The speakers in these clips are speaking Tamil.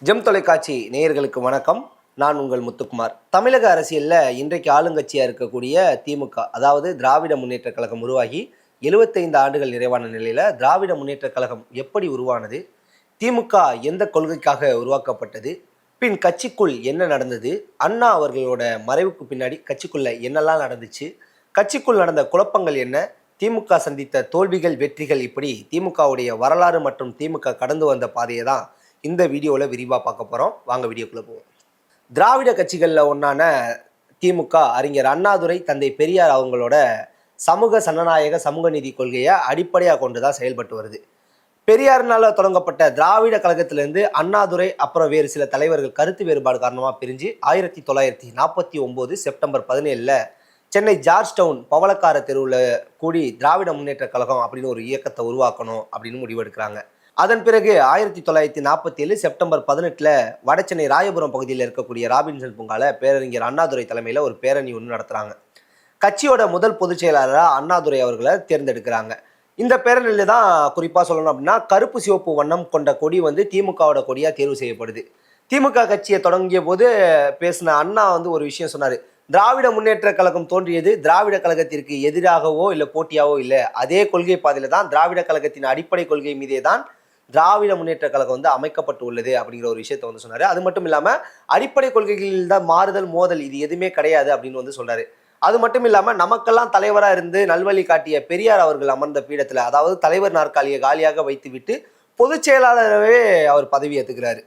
ஜெம் தொலைக்காட்சி நேயர்களுக்கு வணக்கம். நான் உங்கள் முத்துக்குமார். தமிழக அரசியலில் இன்றைக்கு ஆளுங்கட்சியாக இருக்கக்கூடிய திமுக, அதாவது திராவிட முன்னேற்றக் கழகம் உருவாகி 75 ஆண்டுகள் நிறைவான நிலையில் திராவிட முன்னேற்றக் கழகம் எப்படி உருவானது, திமுக எந்த கொள்கைக்காக உருவாக்கப்பட்டது, பின் கட்சிக்குள் என்ன நடந்தது, அண்ணா அவர்களோட மறைவுக்கு பின்னாடி கட்சிக்குள்ள என்னெல்லாம் நடந்துச்சு, கட்சிக்குள் நடந்த குழப்பங்கள் என்ன, திமுக சந்தித்த தோல்விகள் வெற்றிகள், இப்படி திமுகவுடைய வரலாறு மற்றும் திமுக கடந்து வந்த பாதையை தான் இந்த வீடியோவில் விரிவாக பார்க்க போகிறோம். வாங்க வீடியோக்குள்ளே போவோம். திராவிட கட்சிகளில் ஒன்றான திமுக அறிஞர் அண்ணாதுரை, தந்தை பெரியார் அவங்களோட சமூக சனநாயக சமூக நீதி கொள்கையை அடிப்படையாக கொண்டு தான் செயல்பட்டு வருது. பெரியாரினால் தொடங்கப்பட்ட திராவிட கழகத்திலேருந்து அண்ணாதுரை அப்புறம் வேறு சில தலைவர்கள் கருத்து வேறுபாடு காரணமாக பிரிஞ்சு 1949 செப்டம்பர் 17 சென்னை ஜார்ஜ் டவுன் பவளக்கார தெருவில் கூடி திராவிட முன்னேற்ற கழகம் அப்படின்னு ஒரு இயக்கத்தை உருவாக்கணும் அப்படின்னு முடிவெடுக்கிறாங்க. அதன் பிறகு 1947 செப்டம்பர் 18 வடசென்னை ராயபுரம் பகுதியில் இருக்கக்கூடிய ராபின்சன் பூங்கால பேரறிஞர் அண்ணாதுரை தலைமையில் ஒரு பேரணி ஒன்று நடத்துகிறாங்க. கட்சியோட முதல் பொதுச் செயலாளராக அண்ணாதுரை அவர்களை தேர்ந்தெடுக்கிறாங்க. இந்த பேரணியில் தான் குறிப்பாக சொல்லணும் அப்படின்னா கருப்பு சிவப்பு வண்ணம் கொண்ட கொடி வந்து திமுகவோட கொடியாக தேர்வு செய்யப்படுது. திமுக கட்சியை தொடங்கிய போது பேசின அண்ணா வந்து ஒரு விஷயம் சொன்னார். திராவிட முன்னேற்ற கழகம் தோன்றியது திராவிட கழகத்திற்கு எதிராகவோ இல்லை போட்டியாவோ இல்லை, அதே கொள்கை பாதையில் தான் திராவிட கழகத்தின் அடிப்படை கொள்கை மீதே தான் திராவிட முன்னேற்ற கழகம் வந்து அமைக்கப்பட்டு உள்ளது அப்படிங்கிற ஒரு விஷயத்த வந்து சொன்னாரு. அது மட்டும் இல்லாமல் அடிப்படை கொள்கைகளில் தான் மாறுதல் மோதல் இது எதுவுமே கிடையாது அப்படின்னு வந்து சொல்றாரு. அது மட்டும் இல்லாமல் நமக்கெல்லாம் தலைவராக இருந்து நல்வழி காட்டிய பெரியார் அவர்கள் அமர்ந்த பீடத்தில், அதாவது தலைவர் நாற்காலியை காலியாக வைத்துவிட்டு பொதுச் செயலாளரவே அவர் பதவி ஏற்றுக்கிறாரு.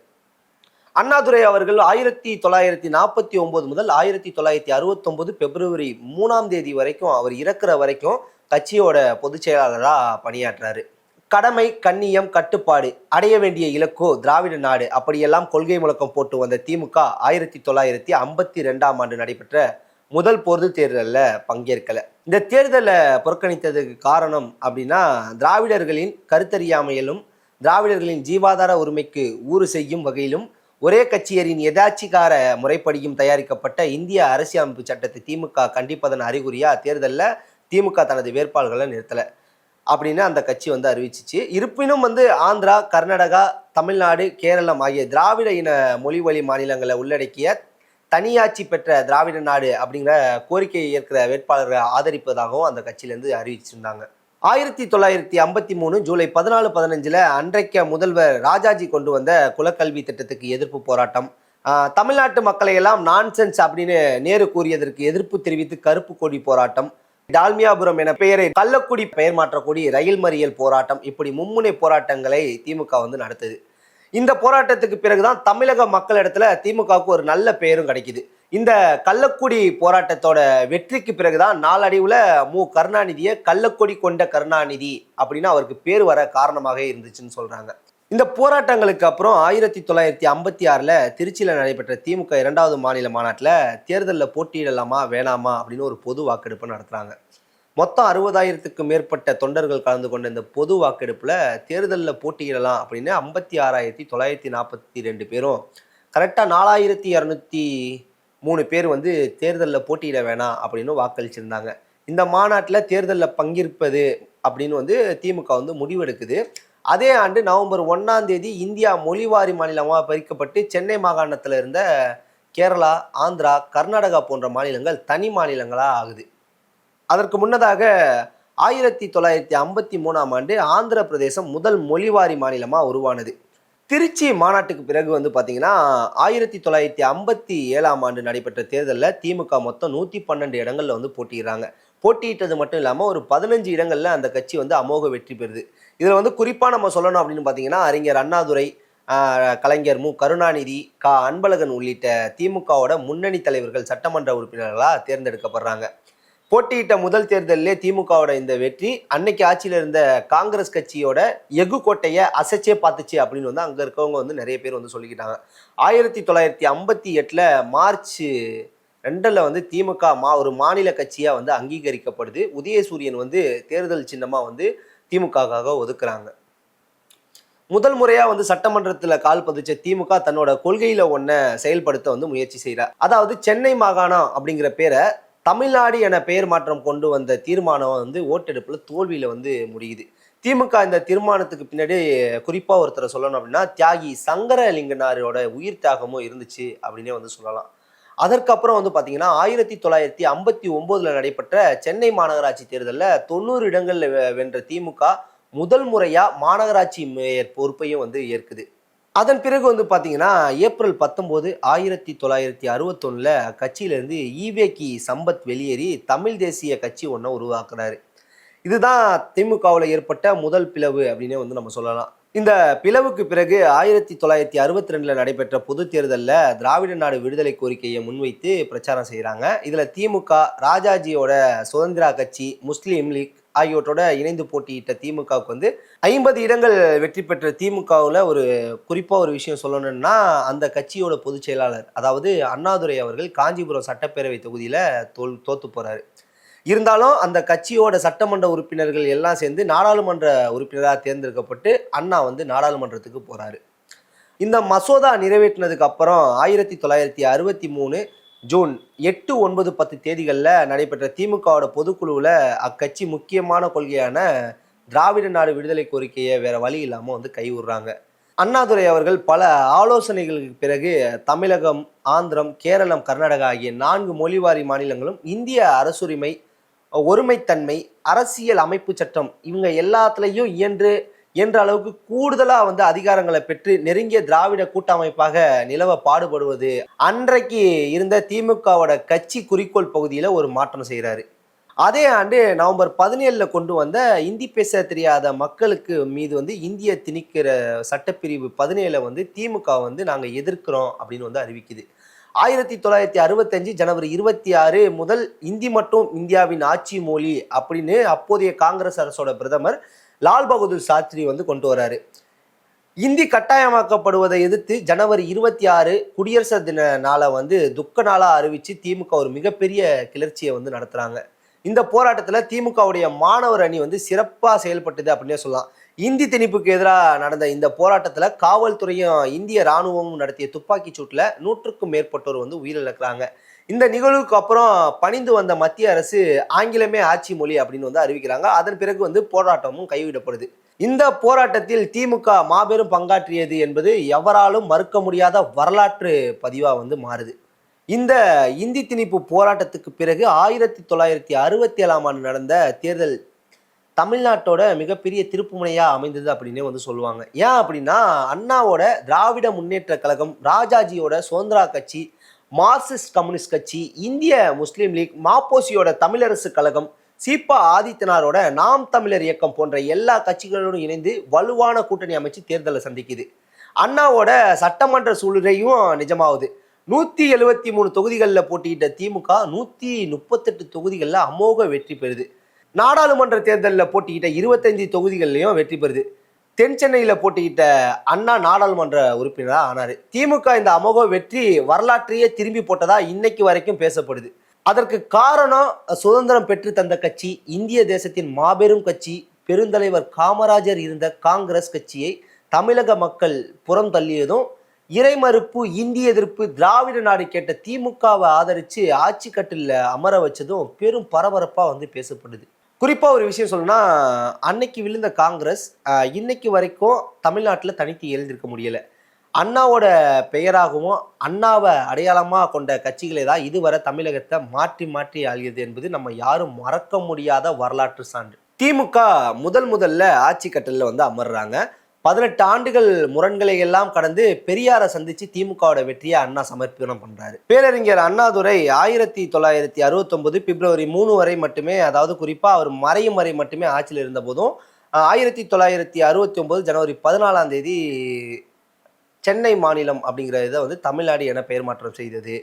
அண்ணாதுரை அவர்கள் 1949 முதல் 1969 பிப்ரவரி 3 வரைக்கும் அவர் இறக்குற வரைக்கும் கட்சியோட பொதுச் செயலாளராக பணியாற்றுறாரு. கடமை, கண்ணியம், கட்டுப்பாடு, அடைய வேண்டிய இலக்கோ திராவிட நாடு, அப்படியெல்லாம் கொள்கை முழக்கம் போட்டு வந்த திமுக 1952 நடைபெற்ற முதல் பொது தேர்தலில் பங்கேற்கலை. இந்த தேர்தலை புறக்கணித்ததுக்கு காரணம் அப்படின்னா திராவிடர்களின் கருத்தறியாமையிலும் திராவிடர்களின் ஜீவாதார உரிமைக்கு ஊறு செய்யும் வகையிலும் ஒரே கட்சியரின் எதாச்சிகார முறைப்படியும் தயாரிக்கப்பட்ட இந்திய அரசியலமைப்பு சட்டத்தை திமுக கண்டிப்பதன் அறிகுறியா தேர்தலில் திமுக தனது வேட்பாளர்களை நிறுத்தலை அப்படின்னு அந்த கட்சி வந்து அறிவிச்சிச்சு. இருப்பினும் வந்து ஆந்திரா, கர்நாடகா, தமிழ்நாடு, கேரளம் ஆகிய திராவிட இன மொழி வழி மாநிலங்களை உள்ளடக்கிய தனியாட்சி பெற்ற திராவிட நாடு அப்படிங்கிற கோரிக்கையை ஏற்கிற வேட்பாளர்களை ஆதரிப்பதாகவும் அந்த கட்சியிலேருந்து அறிவிச்சிருந்தாங்க. 1953 ஜூலை 14-15 அன்றைக்க முதல்வர் ராஜாஜி கொண்டு வந்த குலக்கல்வி திட்டத்துக்கு எதிர்ப்பு போராட்டம், தமிழ்நாட்டு மக்களை எல்லாம் நான்சென்ஸ் அப்படின்னு நேரு கூறியதற்கு எதிர்ப்பு தெரிவித்து கருப்பு கொடி போராட்டம், டால்மியாபுரம் என பெயரை கள்ளக்குடி பெயர் மாற்றக்கூடி ரயில் மறியல் போராட்டம், இப்படி மும்முனை போராட்டங்களை திமுக வந்து நடத்துது. இந்த போராட்டத்துக்கு பிறகுதான் தமிழக மக்களிடத்துல திமுகவுக்கு ஒரு நல்ல பெயரும் கிடைக்குது. இந்த கள்ளக்குடி போராட்டத்தோட வெற்றிக்கு பிறகுதான் நாளடைவுல கருணாநிதியை கள்ளக்கொடி கொண்ட கருணாநிதி அப்படின்னு அவருக்கு பேர் வர காரணமாக இருந்துச்சுன்னு சொல்றாங்க. இந்த போராட்டங்களுக்கு அப்புறம் 1956 திருச்சியில் நடைபெற்ற திமுக 2வது மாநில மாநாட்டில் தேர்தலில் போட்டியிடலாமா வேணாமா அப்படின்னு ஒரு பொது வாக்கெடுப்பு நடத்துகிறாங்க. மொத்தம் 60,000க்கும் மேற்பட்ட தொண்டர்கள் கலந்து கொண்ட இந்த பொது வாக்கெடுப்பில் தேர்தலில் போட்டியிடலாம் அப்படின்னு 56,942 பேரும், கரெக்டாக 4,203 பேர் வந்து தேர்தலில் போட்டியிட வேணாம் அப்படின்னு வாக்களிச்சிருந்தாங்க. இந்த மாநாட்டில் தேர்தலில் பங்கேற்பது அப்படின்னு வந்து திமுக வந்து முடிவெடுக்குது. அதே ஆண்டு நவம்பர் 1 இந்தியா மொழிவாரி மாநிலமாக பிரிக்கப்பட்டு சென்னை மாகாணத்தில் இருந்த கேரளா, ஆந்திரா, கர்நாடகா போன்ற மாநிலங்கள் தனி மாநிலங்களாக ஆகுது. அதற்கு முன்னதாக 1953 ஆந்திர பிரதேசம் முதல் மொழிவாரி மாநிலமாக உருவானது. திருச்சி மாநாட்டுக்கு பிறகு வந்து பார்த்தீங்கன்னா 1957 நடைபெற்ற தேர்தலில் திமுக மொத்தம் 112 இடங்களில் வந்து போட்டியிடுறாங்க. போட்டியிட்டது மட்டும் இல்லாமல் ஒரு 15 இடங்களில் அந்த கட்சி வந்து அமோக வெற்றி பெறுது. இதில் வந்து குறிப்பாக நம்ம சொல்லணும் அப்படின்னு பார்த்தீங்கன்னா அறிஞர் அண்ணாதுரை, கலைஞர் கருணாநிதி, அன்பழகன் உள்ளிட்ட திமுகவோட முன்னணி தலைவர்கள் சட்டமன்ற உறுப்பினர்களாக தேர்ந்தெடுக்கப்படுறாங்க. போட்டியிட்ட முதல் தேர்தலிலே திமுகவோட இந்த வெற்றி அன்னைக்கு ஆட்சியில் இருந்த காங்கிரஸ் கட்சியோட எஃகு கோட்டையை அசைச்சே பார்த்துச்சு அப்படின்னு வந்து அங்கே இருக்கவங்க வந்து நிறைய பேர் வந்து சொல்லிக்கிட்டாங்க. 1958 மார்ச் 2 வந்து திமுக ஒரு மாநில கட்சியாக வந்து அங்கீகரிக்கப்படுது. உதயசூரியன் வந்து தேர்தல் சின்னமாக வந்து திமுகவுக்காக ஒதுக்குறாங்க. முதல் முறையாக வந்து சட்டமன்றத்தில் கால் பதிச்ச திமுக தன்னோட கொள்கையில் ஒன்றை செயல்படுத்த வந்து முயற்சி செய்கிறார். அதாவது சென்னை மாகாணம் அப்படிங்கிற பேரை தமிழ்நாடு என பெயர் மாற்றம் கொண்டு வந்த தீர்மானம் வந்து ஓட்டெடுப்பில் தோல்வியில் வந்து முடியுது. திமுக இந்த தீர்மானத்துக்கு பின்னாடி குறிப்பா ஒருத்தரை சொல்லணும் அப்படின்னா தியாகி சங்கரலிங்கனாரோட உயிர் தியாகமும் இருந்துச்சு அப்படின்னே வந்து சொல்லலாம். அதற்கப்புறம் வந்து பாத்தீங்கன்னா 1959 நடைபெற்ற சென்னை மாநகராட்சி தேர்தலில் 90 இடங்கள்ல வென்ற திமுக முதல் முறையா மாநகராட்சி மேயர் பொறுப்பையும் வந்து ஏற்குது. அதன் பிறகு வந்து பாத்தீங்கன்னா ஏப்ரல் 19 1961 கட்சியிலிருந்து ஈவேகி சம்பத் வெளியேறி தமிழ் தேசிய கட்சி ஒன்றை உருவாக்குறாரு. இதுதான் திமுகவில் ஏற்பட்ட முதல் பிளவு அப்படின்னு வந்து நம்ம சொல்லலாம். இந்த பிளவுக்கு பிறகு 1962 நடைபெற்ற பொது தேர்தலில் திராவிட நாடு விடுதலை கோரிக்கையை முன்வைத்து பிரச்சாரம் செய்கிறாங்க. இதில் திமுக, ராஜாஜியோட சுதந்திரா கட்சி, முஸ்லீம் லீக் ஆகியோரோட இணைந்து போட்டியிட்ட திமுகவுக்கு வந்து 50 இடங்கள் வெற்றி பெற்ற திமுகவில் ஒரு குறிப்பாக ஒரு விஷயம் சொல்லணும்னா அந்த கட்சியோட பொதுச் செயலாளர் அதாவது அண்ணாதுரை அவர்கள் காஞ்சிபுரம் சட்டப்பேரவை தொகுதியில் தோத்து போறாரு. இருந்தாலும் அந்த கட்சியோட சட்டமன்ற உறுப்பினர்கள் எல்லாம் சேர்ந்து நாடாளுமன்ற உறுப்பினராக தேர்ந்தெடுக்கப்பட்டு அண்ணா வந்து நாடாளுமன்றத்துக்கு போறாரு. இந்த மசோதா நிறைவேற்றினதுக்கு அப்புறம் 1963 ஜூன் 8, 9, 10 தேதிகளில் நடைபெற்ற திமுகவோட பொதுக்குழுவில் அக்கட்சி முக்கியமான கொள்கையான திராவிட நாடு விடுதலை கோரிக்கையை வேற வழி இல்லாமல் வந்து கைவிடுறாங்க. அண்ணாதுரை அவர்கள் பல ஆலோசனைகளுக்கு பிறகு தமிழகம், ஆந்திரம், கேரளம், கர்நாடகா ஆகிய 4 மொழிவாரி மாநிலங்களும் இந்திய அரசுரிமை, ஒருமைத்தன்மை, அரசியல் அமைப்பு சட்டம் இவங்க எல்லாத்துலேயும் இயன்ற அளவுக்கு கூடுதலாக வந்து அதிகாரங்களை பெற்று நெருங்கிய திராவிட கூட்டமைப்பாக நிலவ பாடுபடுவது அன்றைக்கு இருந்த திமுகவோட கட்சி குறிக்கோள் பகுதியில் ஒரு மாற்றம் செய்கிறாரு. அதே ஆண்டு நவம்பர் 17 கொண்டு வந்த இந்தி பேச தெரியாத மக்களுக்கு மீது வந்து இந்திய திணிக்கிற சட்டப்பிரிவு 17 வந்து திமுக வந்து நாங்கள் எதிர்க்கிறோம் அப்படின்னு வந்து அறிவிக்குது. 1965 ஜனவரி 26 முதல் இந்தி மட்டும் இந்தியாவின் ஆட்சி மொழி அப்படின்னு அப்போதைய காங்கிரஸ் அரசோட பிரதமர் லால் பகதூர் சாஸ்திரி வந்து கொண்டு வராரு. இந்தி கட்டாயமாக்கப்படுவதை எதிர்த்து ஜனவரி 26 குடியரசு தின நாளை வந்து துக்க நாளா அறிவிச்சு திமுக ஒரு மிகப்பெரிய கிளர்ச்சியை வந்து நடத்துறாங்க. இந்த போராட்டத்தில் திமுகவுடைய மாணவர் அணி வந்து சிறப்பாக செயல்பட்டது அப்படின்னே சொல்லலாம். இந்தி திணிப்புக்கு எதிராக நடந்த இந்த போராட்டத்தில் காவல்துறையும் இந்திய இராணுவமும் நடத்திய துப்பாக்கி சூட்டில் 100க்கும் மேற்பட்டோர் வந்து உயிரிழக்கிறாங்க. இந்த நிகழ்வுக்கு அப்புறம் பணிந்து வந்த மத்திய அரசு ஆங்கிலமே ஆட்சி மொழி அப்படின்னு வந்து அறிவிக்கிறாங்க. அதன் பிறகு வந்து போராட்டமும் கைவிடப்படுது. இந்த போராட்டத்தில் திமுக மாபெரும் பங்காற்றியது என்பது எவராலும் மறுக்க முடியாத வரலாற்று பதிவாக வந்து மாறுது. இந்த இந்தி திணிப்பு போராட்டத்துக்கு பிறகு 1967 நடந்த தேர்தல் தமிழ்நாட்டோட மிகப்பெரிய திருப்புமுனையா அமைந்தது அப்படின்னே வந்து சொல்லுவாங்க. ஏன் அப்படின்னா அண்ணாவோட திராவிட முன்னேற்ற கழகம், ராஜாஜியோட சுதந்திரா கட்சி, மார்க்சிஸ்ட் கம்யூனிஸ்ட் கட்சி, இந்திய முஸ்லீம் லீக், மாப்போசியோட தமிழரசு கழகம், சீபா ஆதித்தனாரோட நாம் தமிழர் இயக்கம் போன்ற எல்லா கட்சிகளோடும் இணைந்து வலுவான கூட்டணி அமைச்சு தேர்தலை சந்திக்குது. அண்ணாவோட சட்டமன்ற சூழ்நிலையும் நிஜமாகுது. 173 தொகுதிகளில் போட்டியிட்ட திமுக 138 தொகுதிகளில் அமோக வெற்றி பெறுது. நாடாளுமன்ற தேர்தலில் போட்டியிட்ட 25 தொகுதிகள்லையும் வெற்றி பெறுது. தென் சென்னையில் போட்டியிட்ட அண்ணா நாடாளுமன்ற உறுப்பினராக ஆனார். திமுக இந்த அமோக வெற்றி வரலாற்றையே திரும்பி போட்டதா இன்னைக்கு வரைக்கும் பேசப்படுது. அதற்கு காரணம் சுதந்திரம் பெற்று தந்த கட்சி, இந்திய தேசத்தின் மாபெரும் கட்சி, பெருந்தலைவர் காமராஜர் இருந்த காங்கிரஸ் கட்சியை தமிழக மக்கள் புறம் தள்ளியதும், இறைமறுப்பு, இந்திய எதிர்ப்பு, திராவிட நாடு கேட்ட திமுகவை ஆதரித்து ஆட்சி கட்டில் அமர வச்சதும் பெரும் பரபரப்பாக வந்து பேசப்படுது. குறிப்பாக ஒரு விஷயம் சொல்லணும்னா, அன்னைக்கு விழுந்த காங்கிரஸ் இன்னைக்கு வரைக்கும் தமிழ்நாட்டில் தனித்து எழுந்திருக்க முடியலை. அண்ணாவோட பெயராகவும் அண்ணாவை அடையாளமாக கொண்ட கட்சிகளே தான் இதுவரை தமிழகத்தை மாற்றி மாற்றி ஆள்கிறது என்பது நம்ம யாரும் மறக்க முடியாத வரலாற்று சான்று. திமுக முதல்ல ஆட்சி கட்டலில் வந்து அமர்றாங்க. 18 ஆண்டுகள் முரண்களை எல்லாம் கடந்து பெரியாரை சந்திச்சு திமுகவோட வெற்றியை அண்ணா சமர்ப்பணம் பண்றாரு. பேரறிஞர் அண்ணாதுரை 1969 பிப்ரவரி 3 வரை மட்டுமே, அதாவது குறிப்பா அவர் மறையும் வரை மட்டுமே ஆட்சியில் இருந்த போதும் 1969 ஜனவரி 14 சென்னை மாநிலம் அப்படிங்கிற இதை வந்து தமிழ்நாடு என பெயர் மாற்றம் செய்தது.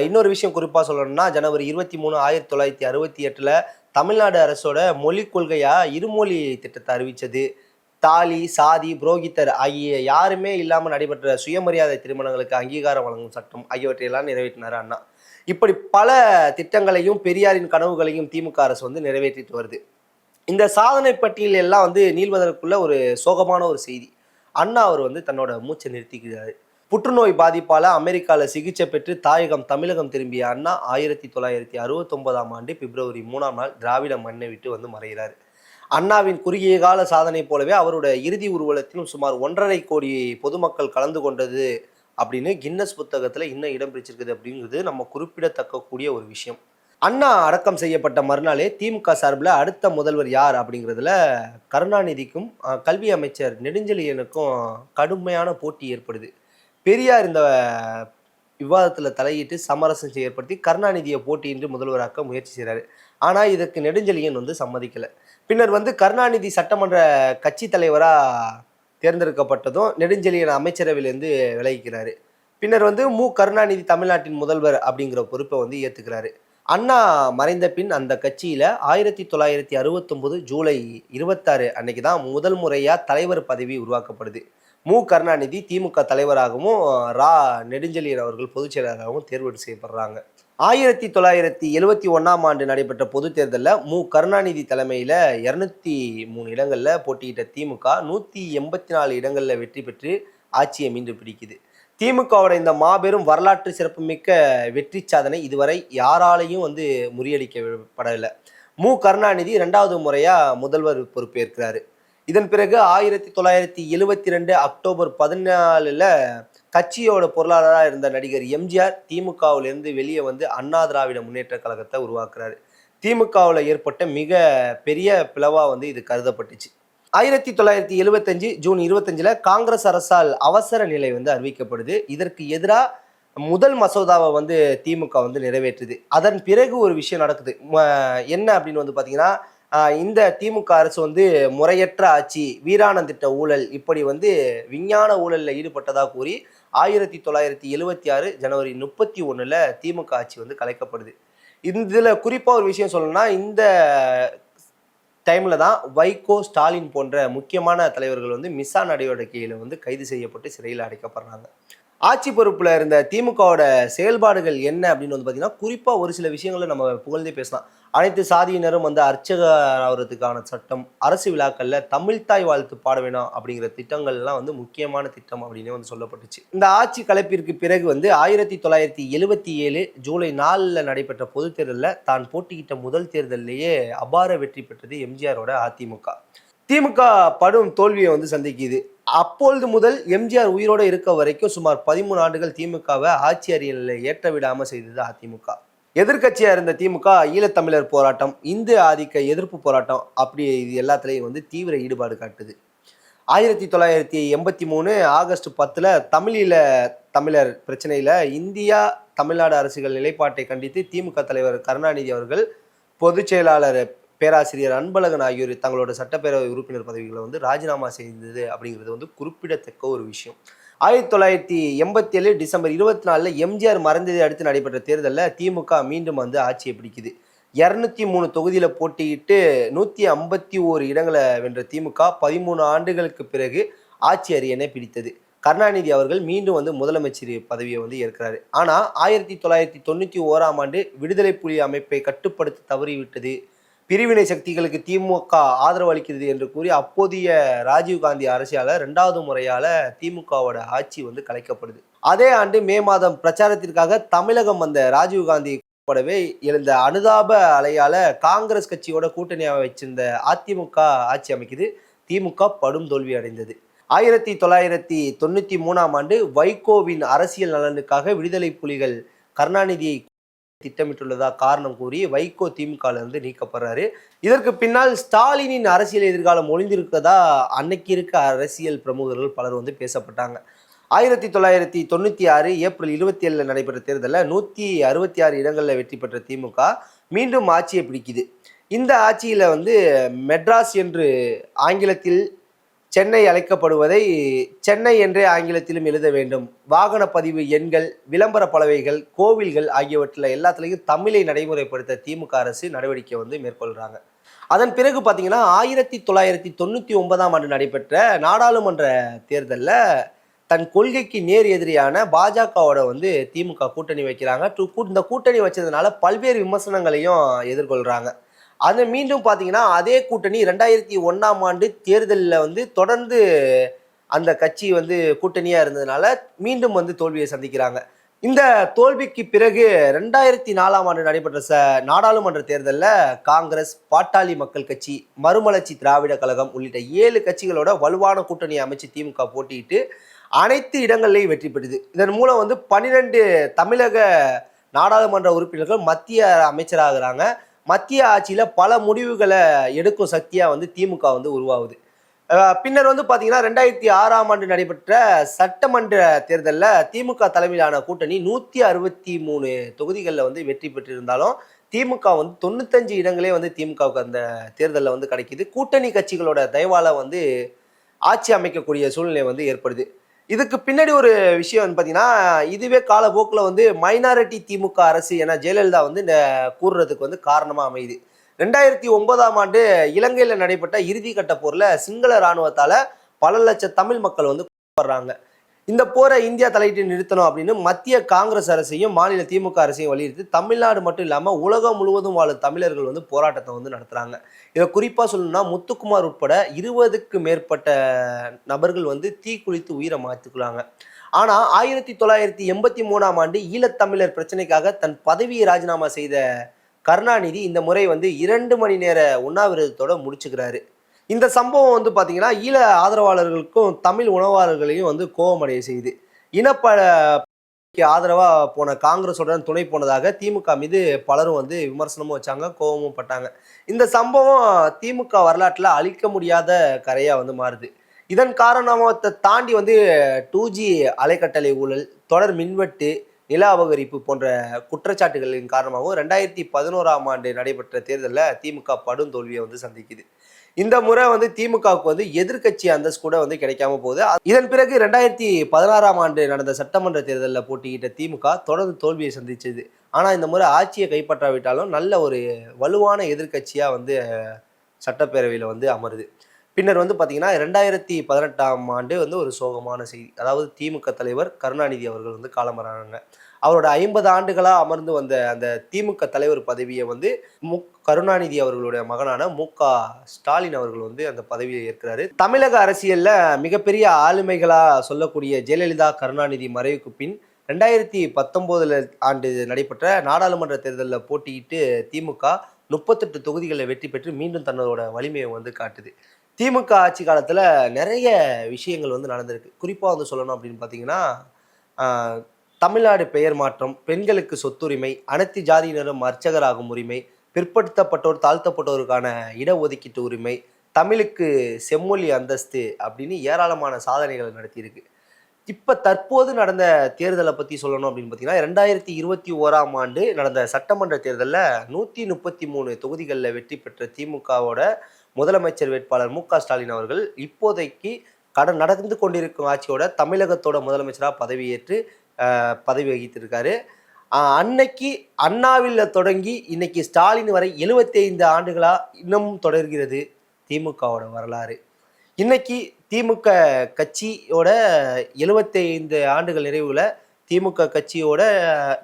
இன்னொரு விஷயம் குறிப்பாக சொல்லணும்னா, ஜனவரி 23 1968 தமிழ்நாடு அரசோட மொழிக் கொள்கையா இருமொழி திட்டத்தை அறிவித்தது. தாலி, சாதி, புரோகிதர் ஆகிய யாருமே இல்லாமல் நடைபெற்ற சுயமரியாதை திருமணங்களுக்கு அங்கீகாரம் வழங்கும் சட்டம் ஆகியவற்றையெல்லாம் நிறைவேற்றினார் அண்ணா. இப்படி பல திட்டங்களையும் பெரியாரின் கனவுகளையும் திமுக அரசு வந்து நிறைவேற்றிட்டு வருது. இந்த சாதனை பட்டியல் எல்லாம் வந்து நீள்வதற்குள்ள ஒரு சோகமான ஒரு செய்தி. அண்ணா அவர் வந்து தன்னோட மூச்சை நிறுத்திக்கிறாரு. புற்றுநோய் பாதிப்பால் அமெரிக்காவில் சிகிச்சை பெற்று தாயகம் தமிழகம் திரும்பிய அண்ணா 1969 பிப்ரவரி 3 திராவிட மண்ணை விட்டு வந்து மறைகிறார். அண்ணாவின் குறுகிய கால சாதனை போலவே அவருடைய இறுதி ஊர்வலத்திலும் சுமார் 1,50,00,000 பொதுமக்கள் கலந்து கொண்டது அப்படின்னு கின்னஸ் புத்தகத்துல இன்னும் இடம் பிடிச்சிருக்குது அப்படிங்கிறது நம்ம குறிப்பிடத்தக்க கூடிய ஒரு விஷயம். அண்ணா அடக்கம் செய்யப்பட்ட மறுநாளே திமுக சார்பில் அடுத்த முதல்வர் யார் அப்படிங்கிறதுல கருணாநிதிக்கும் கல்வி அமைச்சர் நெடுஞ்செழியனுக்கும் கடுமையான போட்டி ஏற்படுது. பெரியார் இந்த விவாதத்தில் தலையிட்டு சமரசம் ஏற்படுத்தி கருணாநிதியை போட்டியின்றி முதல்வராக்க முயற்சி செய்கிறாரு. ஆனால் இதற்கு நெடுஞ்செழியன் சம்மதிக்கலை. பின்னர் கருணாநிதி சட்டமன்ற கட்சி தலைவராக தேர்ந்தெடுக்கப்பட்டதும் நெடுஞ்செழியன் அமைச்சரவையிலேருந்து விலகிக்கிறாரு. பின்னர் மு கருணாநிதி தமிழ்நாட்டின் முதல்வர் அப்படிங்கிற பொறுப்பை ஏற்றுக்கிறாரு. அண்ணா மறைந்த பின் அந்த கட்சியில் 1969 ஜூலை 26 அன்னைக்கு தான் முதல் முறையாக தலைவர் பதவி உருவாக்கப்படுது. மு கருணாநிதி திமுக தலைவராகவும் நெடுஞ்செழியன் அவர்கள் பொதுச் செயலாளராகவும் தேர்வு செய்யப்படுறாங்க. 1971 ஆண்டு நடைபெற்ற பொது தேர்தலில் மு கருணாநிதி தலைமையில் 203 இடங்களில் போட்டியிட்ட திமுக 184 இடங்களில் வெற்றி பெற்று ஆட்சியை மீண்டும் பிடிக்குது. திமுகவோட இந்த மாபெரும் வரலாற்று சிறப்புமிக்க வெற்றி சாதனை இதுவரை யாராலையும் முறியடிக்கப்படவில்லை. மு கருணாநிதி 2வது முறையாக முதல்வர் பொறுப்பேற்கிறாரு. இதன் பிறகு 1972 அக்டோபர் 14 கட்சியோட பொருளாளராக இருந்த நடிகர் எம்ஜிஆர் திமுகவிலிருந்து வெளியே அண்ணா திராவிட முன்னேற்ற கழகத்தை உருவாக்குறாரு. திமுகவில் ஏற்பட்ட மிக பெரிய பிளவாக இது கருதப்பட்டுச்சு. 1975 ஜூன் 25 காங்கிரஸ் அரசால் அவசர நிலை அறிவிக்கப்படுது. இதற்கு எதிராக முதல் மசோதாவை திமுக நிறைவேற்றுது. அதன் பிறகு ஒரு விஷயம் நடக்குது. என்ன அப்படின்னு பார்த்தீங்கன்னா, இந்த திமுக அரசு முறையற்ற ஆட்சி, வீராணம் திட்ட ஊழல், இப்படி விஞ்ஞான ஊழலில் ஈடுபட்டதாக கூறி 1976 ஜனவரி 31 திமுக ஆட்சி கலைக்கப்படுது. இதில் குறிப்பாக ஒரு விஷயம் சொல்லணும்னா, இந்த டைமில் தான் வைகோ, ஸ்டாலின் போன்ற முக்கியமான தலைவர்கள் மிசா நடவடிக்கையில் கைது செய்யப்பட்டு சிறையில் அடைக்கப்படுறாங்க. ஆட்சி பொறுப்பில் இருந்த திமுகவோட செயல்பாடுகள் என்ன அப்படின்னு பார்த்தீங்கன்னா, குறிப்பாக ஒரு சில விஷயங்களை நம்ம புகழ்ந்தே பேசலாம். அனைத்து சாதியினரும் அர்ச்சகர் ஆகிறதுக்கான சட்டம், அரசு விழாக்களில் தமிழ்தாய் வாழ்த்து பாட வேணாம் அப்படிங்கிற திட்டங்கள்லாம் முக்கியமான திட்டம் அப்படின்னு சொல்லப்பட்டுச்சு. இந்த ஆட்சி கலைப்பிற்கு பிறகு 1977 ஜூலை 4 நடைபெற்ற பொது தேர்தலில் தான் போட்டியிட்ட முதல் தேர்தலிலேயே அபார வெற்றி பெற்றது எம்ஜிஆரோட அதிமுக. திமுக படும் தோல்வியை சந்திக்குது. அப்பொழுது முதல் எம்ஜிஆர் உயிரோடு இருக்க வரைக்கும் சுமார் 13 ஆண்டுகள் திமுகவை ஆட்சி அரியணையில் ஏற்ற விடாமல் செய்தது அதிமுக. எதிர்கட்சியாக இருந்த திமுக ஈழத்தமிழர் போராட்டம், இந்து ஆதிக்க எதிர்ப்பு போராட்டம், அப்படி இது எல்லாத்துலேயும் தீவிர ஈடுபாடு காட்டுது. 1983 ஆகஸ்ட் 10 தமிழீழ தமிழர் பிரச்சனையில் இந்தியா தமிழ்நாடு அரசுகள் நிலைப்பாட்டை கண்டித்து திமுக தலைவர் கருணாநிதி அவர்கள், பொதுச் செயலாளர் பேராசிரியர் அன்பழகன் ஆகியோர் தங்களோட சட்டப்பேரவை உறுப்பினர் பதவிகளை ராஜினாமா செய்தது அப்படிங்கிறது குறிப்பிடத்தக்க ஒரு விஷயம். 1987 டிசம்பர் 24 எம்ஜிஆர் மறைந்ததை அடுத்து நடைபெற்ற தேர்தலில் திமுக மீண்டும் ஆட்சியை பிடிக்குது. 203 தொகுதியில் போட்டியிட்டு 151 இடங்களை வென்ற திமுக 13 ஆண்டுகளுக்கு பிறகு ஆட்சி அரியணை பிடித்தது. கருணாநிதி அவர்கள் மீண்டும் முதலமைச்சர் பதவியை ஏற்கிறாரு. ஆனால் 1991 ஆண்டு விடுதலை புலி அமைப்பை கட்டுப்படுத்த தவறிவிட்டது, பிரிவினை சக்திகளுக்கு திமுக ஆதரவு அளிக்கிறது என்று கூறி அப்போதைய ராஜீவ்காந்தி அரசியால் 2வது முறையால் திமுகவோட ஆட்சி கலைக்கப்படுது. அதே ஆண்டு மே மாதம் பிரச்சாரத்திற்காக தமிழகம் வந்த ராஜீவ்காந்தி போலவே எழுந்த அனுதாப அலையால காங்கிரஸ் கட்சியோட கூட்டணியாக வச்சிருந்த அதிமுக ஆட்சி அமைக்குது. திமுக படும் தோல்வி அடைந்தது. 1993 ஆண்டு வைகோவின் அரசியல் நலனுக்காக விடுதலை புலிகள் கருணாநிதியை திட்டமிட்டுள்ளதா காரணம் கூறி வைகோ திமுகவிலிருந்து நீக்கப்படுறாரு. இதற்கு பின்னால் ஸ்டாலினின் அரசியல் எதிர்காலம் ஒளிந்திருக்கதா அன்னைக்கு இருக்க அரசியல் பிரமுகர்கள் பலர் பேசப்பட்டாங்க. 1996 ஏப்ரல் 27 நடைபெற்ற தேர்தலில் 166 இடங்களில் வெற்றி பெற்ற திமுக மீண்டும் ஆட்சியை பிடிக்குது. இந்த ஆட்சியில் மெட்ராஸ் என்று ஆங்கிலத்தில் சென்னை அழைக்கப்படுவதை சென்னை என்றே ஆங்கிலத்திலும் எழுத வேண்டும், வாகன பதிவு எண்கள், விளம்பர பலகைகள், கோவில்கள் ஆகியவற்றில் எல்லாத்துலேயும் தமிழை நடைமுறைப்படுத்த திமுக அரசு நடவடிக்கை மேற்கொள்கிறாங்க. அதன் பிறகு பார்த்தீங்கன்னா 1999 ஆண்டு நடைபெற்ற நாடாளுமன்ற தேர்தலில் தன் கொள்கைக்கு நேர் எதிரியான பாஜகவோட திமுக கூட்டணி வைக்கிறாங்க. இந்த கூட்டணி வச்சதுனால பல்வேறு விமர்சனங்களையும் எதிர்கொள்கிறாங்க. அது மீண்டும் பார்த்தீங்கன்னா அதே கூட்டணி 2001 ஆண்டு தேர்தலில் தொடர்ந்து அந்த கட்சி கூட்டணியாக இருந்ததுனால மீண்டும் தோல்வியை சந்திக்கிறாங்க. இந்த தோல்விக்கு பிறகு 2004ஆம் ஆண்டு நடைபெற்ற நாடாளுமன்ற தேர்தலில் காங்கிரஸ், பாட்டாளி மக்கள் கட்சி, மறுமலர்ச்சி திராவிட கழகம் உள்ளிட்ட 7 கட்சிகளோட வலுவான கூட்டணியை அமைச்சு திமுக போட்டியிட்டு அனைத்து இடங்கள்லையும் வெற்றி பெற்றது. இதன் மூலம் 12 தமிழக நாடாளுமன்ற உறுப்பினர்கள் மத்திய அமைச்சராகிறாங்க. மத்திய ஆட்சியில் பல முடிவுகளை எடுக்கும் சக்தியாக திமுக உருவாகுது. பின்னர் பார்த்தீங்கன்னா 2006ஆம் ஆண்டு நடைபெற்ற சட்டமன்ற தேர்தலில் திமுக தலைமையிலான கூட்டணி 163 தொகுதிகளில் வெற்றி பெற்றிருந்தாலும் திமுக 95 இடங்களே திமுகவுக்கு அந்த தேர்தலில் கிடைக்குது. கூட்டணி கட்சிகளோட தயவால ஆட்சி அமைக்கக்கூடிய சூழ்நிலை ஏற்படுது. இதுக்கு பின்னாடி ஒரு விஷயம் பார்த்தீங்கன்னா, இதுவே காலப்போக்கில் மைனாரிட்டி திமுக அரசு என ஜெயலலிதா இந்த கூறுறதுக்கு காரணமாக அமையுது. 2009ஆம் ஆண்டு இலங்கையில் நடைபெற்ற இறுதிக்கட்ட போரில் சிங்கள இராணுவத்தால் பல லட்சம் தமிழ் மக்கள் கொல்லப்படுறாங்க. இந்த போரை இந்தியா தலையிட்டு நிறுத்தணும் அப்படின்னு மத்திய காங்கிரஸ் அரசையும் மாநில திமுக அரசையும் வலியுறுத்தி தமிழ்நாடு மட்டும் இல்லாமல் உலகம் முழுவதும் வாழும் தமிழர்கள் போராட்டத்தை நடத்துகிறாங்க. இதை குறிப்பாக சொல்லணும்னா முத்துக்குமார் உட்பட 20க்கு மேற்பட்ட நபர்கள் தீக்குளித்து உயிரை மாற்றிக்கிறாங்க. ஆனால் 1983ஆம் ஆண்டு ஈழத்தமிழர் பிரச்சனைக்காக தன் பதவியை ராஜினாமா செய்த கருணாநிதி இந்த முறை 2 மணி நேர உண்ணாவிரதத்தோட முடிச்சுக்கிறாரு. இந்த சம்பவம் பார்த்தீங்கன்னா ஈழ ஆதரவாளர்களுக்கும் தமிழ் உணவாளர்களையும் கோபமடைய செய்யுது. இனப்பழக்கு ஆதரவாக போன காங்கிரஸுடன் துணை போனதாக திமுக மீது பலரும் விமர்சனமும் வச்சாங்க, கோபமும் பட்டாங்க. இந்த சம்பவம் திமுக வரலாற்றில் அழிக்க முடியாத கரையாக மாறுது. இதன் காரணத்தை தாண்டி 2G அலைக்கட்டளை ஊழல், தொடர் மின்வெட்டு, நில அபகரிப்பு போன்ற குற்றச்சாட்டுகளின் காரணமாகவும் 2011ஆம் ஆண்டு நடைபெற்ற தேர்தலில் திமுக படும் தோல்வியை சந்திக்குது. இந்த முறை திமுகவுக்கு எதிர்கட்சி அந்தஸ்து கூட கிடைக்காம போகுது. இதன் பிறகு 2016ஆம் ஆண்டு நடந்த சட்டமன்ற தேர்தலில் போட்டியிட்ட திமுக தொடர்ந்து தோல்வியை சந்திச்சது. ஆனால் இந்த முறை ஆட்சியை கைப்பற்றாவிட்டாலும் நல்ல ஒரு வலுவான எதிர்கட்சியாக சட்டப்பேரவையில் அமருது. பின்னர் பார்த்தீங்கன்னா 2018ஆம் ஆண்டு ஒரு சோகமான செய்தி. அதாவது திமுக தலைவர் கருணாநிதி அவர்கள் காலமாறாங்க. அவரோட 50 ஆண்டுகளாக அமர்ந்து வந்த அந்த திமுக தலைவர் பதவியை கருணாநிதி அவர்களுடைய மகனான மு.க. ஸ்டாலின் அவர்கள் அந்த பதவியை ஏற்கிறாரு. தமிழக அரசியலில் மிகப்பெரிய ஆளுமைகளாக சொல்லக்கூடிய ஜெயலலிதா, கருணாநிதி மறைவுக்கு பின் 2019 ஆண்டு நடைபெற்ற நாடாளுமன்ற தேர்தலில் போட்டியிட்டு திமுக 38 தொகுதிகளில் வெற்றி பெற்று மீண்டும் தன்னோட வலிமையை காட்டுது. திமுக ஆட்சி காலத்தில் நிறைய விஷயங்கள் நடந்திருக்கு. குறிப்பாக சொல்லணும் அப்படின்னு பார்த்தீங்கன்னா, தமிழ்நாடு பெயர் மாற்றம், பெண்களுக்கு சொத்துரிமை, அனைத்து ஜாதியினரும் அர்ச்சகராகும் உரிமை, பிற்படுத்தப்பட்டோர் தாழ்த்தப்பட்டோருக்கான இடஒதுக்கீட்டு உரிமை, தமிழுக்கு செம்மொழி அந்தஸ்து அப்படின்னு ஏராளமான சாதனைகளை நடத்தியிருக்கு. இப்போ தற்போது நடந்த தேர்தலை பற்றி சொல்லணும் அப்படின்னு பார்த்தீங்கன்னா 2021ஆம் ஆண்டு நடந்த சட்டமன்ற தேர்தலில் 133 தொகுதிகளில் வெற்றி பெற்ற திமுகவோட முதலமைச்சர் வேட்பாளர் மு.க. ஸ்டாலின் அவர்கள் இப்போதைக்கு நடந்து கொண்டிருக்கும் ஆட்சியோட தமிழகத்தோட முதலமைச்சராக பதவி வகித்திருக்காரு. அன்னைக்கு அண்ணாவில் தொடங்கி இன்னைக்கு ஸ்டாலின் வரை 75 ஆண்டுகளாக இன்னமும் தொடர்கிறது திமுகவோட வரலாறு. இன்னைக்கு திமுக கட்சியோட 75 ஆண்டுகள் நிறைவுல திமுக கட்சியோட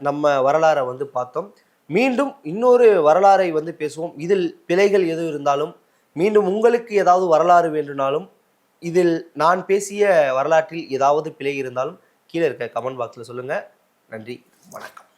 நம்ம வரலாறை பார்த்தோம். மீண்டும் இன்னொரு வரலாறை பேசுவோம். இதில் பிழைகள் எது இருந்தாலும், மீண்டும் உங்களுக்கு ஏதாவது வரலாறு வேண்டுனாலும், இதில் நான் பேசிய வரலாற்றில் ஏதாவது பிழை இருந்தாலும் கீழே இருக்க கமெண்ட் பாக்ஸில் சொல்லுங்கள். நன்றி, வணக்கம்.